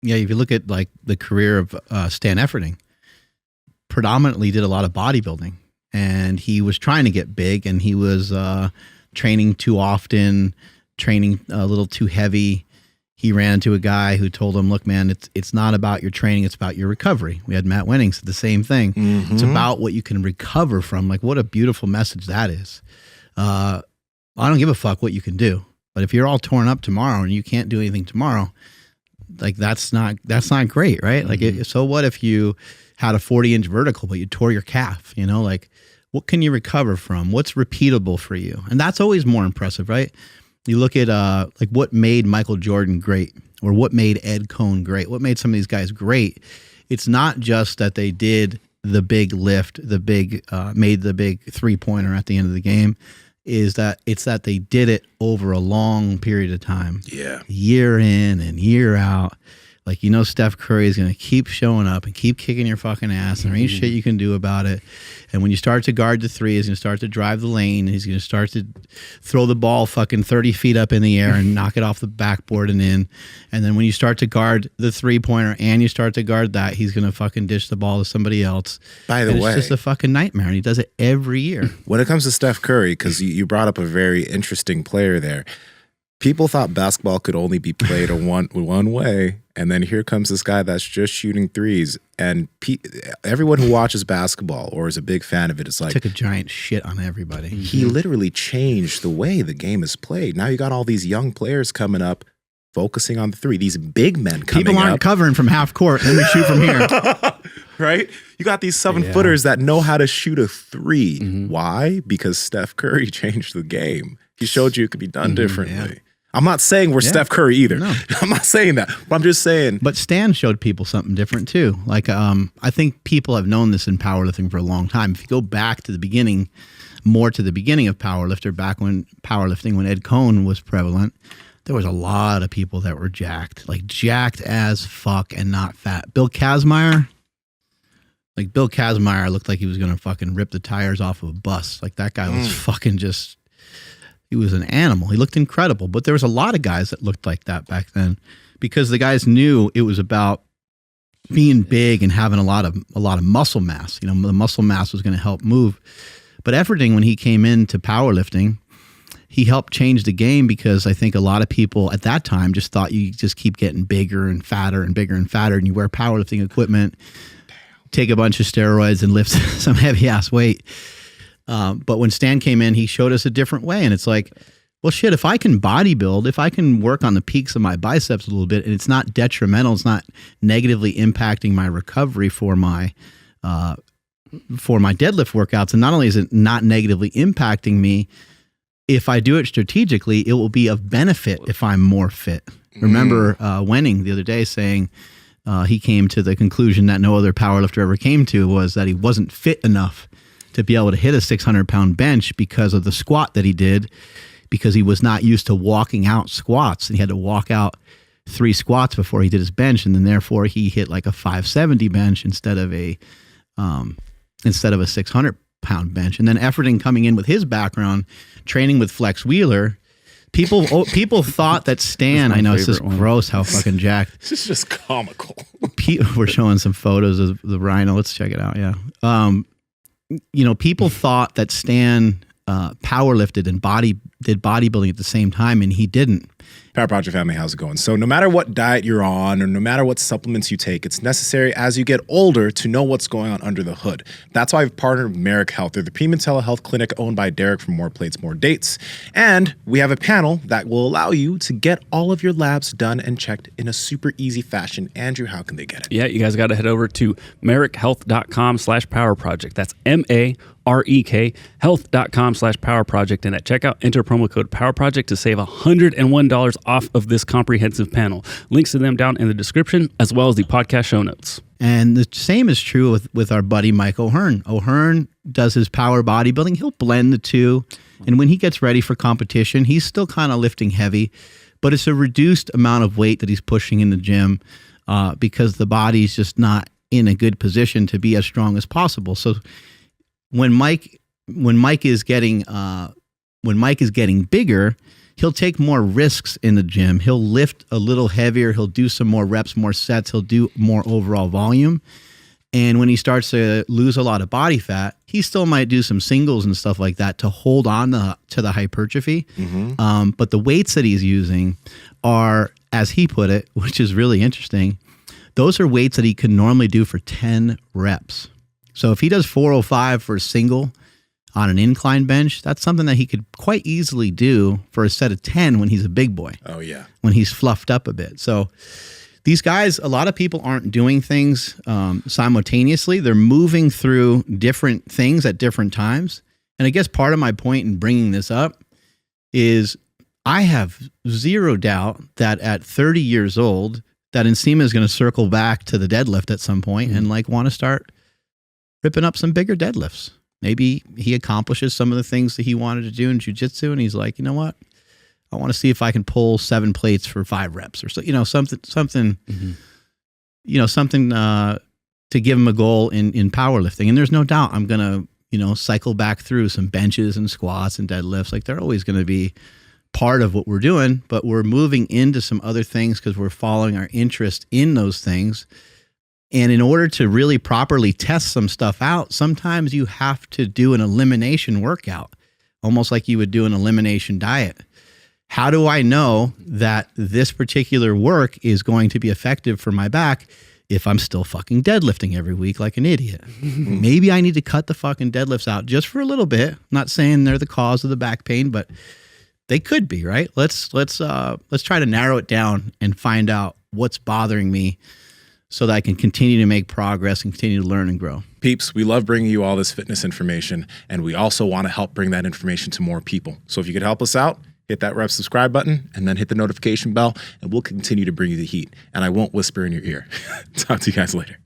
Yeah, if you look at like the career of Stan Efferding, predominantly did a lot of bodybuilding, and he was trying to get big, and he was training too often, training a little too heavy. He ran into a guy who told him, look, man, it's not about your training, it's about your recovery. We had Matt Wenning said the same thing. Mm-hmm. It's about what you can recover from. Like, what a beautiful message that is. I don't give a fuck what you can do, but if you're all torn up tomorrow and you can't do anything tomorrow, like that's not great, right? Mm-hmm. Like, so what if you had a 40-inch vertical, but you tore your calf, you know, like what can you recover from? What's repeatable for you? And that's always more impressive, right? You look at like what made Michael Jordan great, or what made Ed Cohn great, what made some of these guys great. It's not just that they did the big lift, made the big 3-pointer at the end of the game. It's that they did it over a long period of time. Yeah. Year in and year out. Like, you know, Steph Curry is going to keep showing up and keep kicking your fucking ass, and there ain't shit you can do about it. And when you start to guard the three, he's going to start to drive the lane. He's going to start to throw the ball fucking 30 feet up in the air and knock it off the backboard and in. And then when you start to guard the 3-pointer and you start to guard that, he's going to fucking dish the ball to somebody else. By the way, it's just a fucking nightmare, and he does it every year. When it comes to Steph Curry, because you brought up a very interesting player there. People thought basketball could only be played one way, and then here comes this guy that's just shooting threes. And everyone who watches basketball or is a big fan of it is like, took a giant shit on everybody. He literally changed the way the game is played. Now you got all these young players coming up, focusing on the three. These big men coming up. People aren't covering from half court. Let me shoot from here. Right? You got these 7-footers that know how to shoot a three. Mm-hmm. Why? Because Steph Curry changed the game. He showed you it could be done differently. Yeah. I'm not saying we're Steph Curry either. No. I'm not saying that. But I'm just saying. But Stan showed people something different too. Like, I think people have known this in powerlifting for a long time. If you go back to the beginning, more to the beginning of powerlifting, when Ed Cohn was prevalent, there was a lot of people that were jacked. Like, jacked as fuck and not fat. Bill Kazmaier looked like he was going to fucking rip the tires off of a bus. Like, that guy was fucking just... He was an animal. He looked incredible. But there was a lot of guys that looked like that back then, because the guys knew it was about being big and having a lot of muscle mass. You know, the muscle mass was going to help move. But Efferding, when he came into powerlifting, he helped change the game, because I think a lot of people at that time just thought you just keep getting bigger and fatter and bigger and fatter, and you wear powerlifting equipment, take a bunch of steroids and lift some heavy ass weight. But when Stan came in, he showed us a different way. And it's like, well, shit, if I can bodybuild, if I can work on the peaks of my biceps a little bit, and it's not detrimental, it's not negatively impacting my recovery for my deadlift workouts. And not only is it not negatively impacting me, if I do it strategically, it will be of benefit if I'm more fit. Remember Wenning the other day saying he came to the conclusion that no other powerlifter ever came to, was that he wasn't fit enough to be able to hit a 600-pound bench because of the squat that he did, because he was not used to walking out squats, and he had to walk out 3 squats before he did his bench, and then therefore he hit like a 570 bench instead of a 600-pound bench. And then Efferding coming in with his background, training with Flex Wheeler, people thought that Stan, I know it's just gross how fucking jacked. This is just comical. We're showing some photos of the Rhino. Let's check it out. Yeah. You know, people thought that Stan powerlifted and did bodybuilding at the same time, and he didn't. Power Project family, how's it going? So no matter what diet you're on, or no matter what supplements you take, it's necessary as you get older to know what's going on under the hood. That's why I've partnered with Merrick Health. They're the premium telehealth clinic owned by Derek from More Plates, More Dates. And we have a panel that will allow you to get all of your labs done and checked in a super easy fashion. Andrew, how can they get it? Yeah, you guys got to head over to merrickhealth.com/powerproject. That's MAREK health.com/powerproject. And at checkout, enter promo code PowerProject to save $101 off of this comprehensive panel. Links to them down in the description, as well as the podcast show notes. And the same is true with our buddy Mike O'Hearn. O'Hearn does his power bodybuilding. He'll blend the two. And when he gets ready for competition, he's still kind of lifting heavy, but it's a reduced amount of weight that he's pushing in the gym because the body's just not in a good position to be as strong as possible. So when Mike is getting bigger, he'll take more risks in the gym. He'll lift a little heavier. He'll do some more reps, more sets. He'll do more overall volume. And when he starts to lose a lot of body fat, he still might do some singles and stuff like that to hold on to the hypertrophy. But the weights that he's using are, as he put it, which is really interesting, those are weights that he could normally do for 10 reps. So if he does 405 for a single on an incline bench, that's something that he could quite easily do for a set of 10 when he's a big boy. Oh, yeah. When he's fluffed up a bit. So these guys, a lot of people aren't doing things simultaneously. They're moving through different things at different times. And I guess part of my point in bringing this up is I have zero doubt that at 30 years old, that Nsima is going to circle back to the deadlift at some point and like want to start ripping up some bigger deadlifts. Maybe he accomplishes some of the things that he wanted to do in jiu-jitsu and he's like, you know what? I want to see if I can pull 7 plates for 5 reps or so, something to give him a goal in powerlifting. And there's no doubt I'm going to, cycle back through some benches and squats and deadlifts. Like they're always going to be part of what we're doing, but we're moving into some other things because we're following our interest in those things. And in order to really properly test some stuff out, sometimes you have to do an elimination workout, almost like you would do an elimination diet. How do I know that this particular work is going to be effective for my back if I'm still fucking deadlifting every week like an idiot? Maybe I need to cut the fucking deadlifts out just for a little bit. I'm not saying they're the cause of the back pain, but they could be, right? Let's try to narrow it down and find out what's bothering me so that I can continue to make progress and continue to learn and grow. Peeps, we love bringing you all this fitness information, and we also want to help bring that information to more people. So if you could help us out, hit that rep subscribe button and then hit the notification bell, and we'll continue to bring you the heat. And I won't whisper in your ear. Talk to you guys later.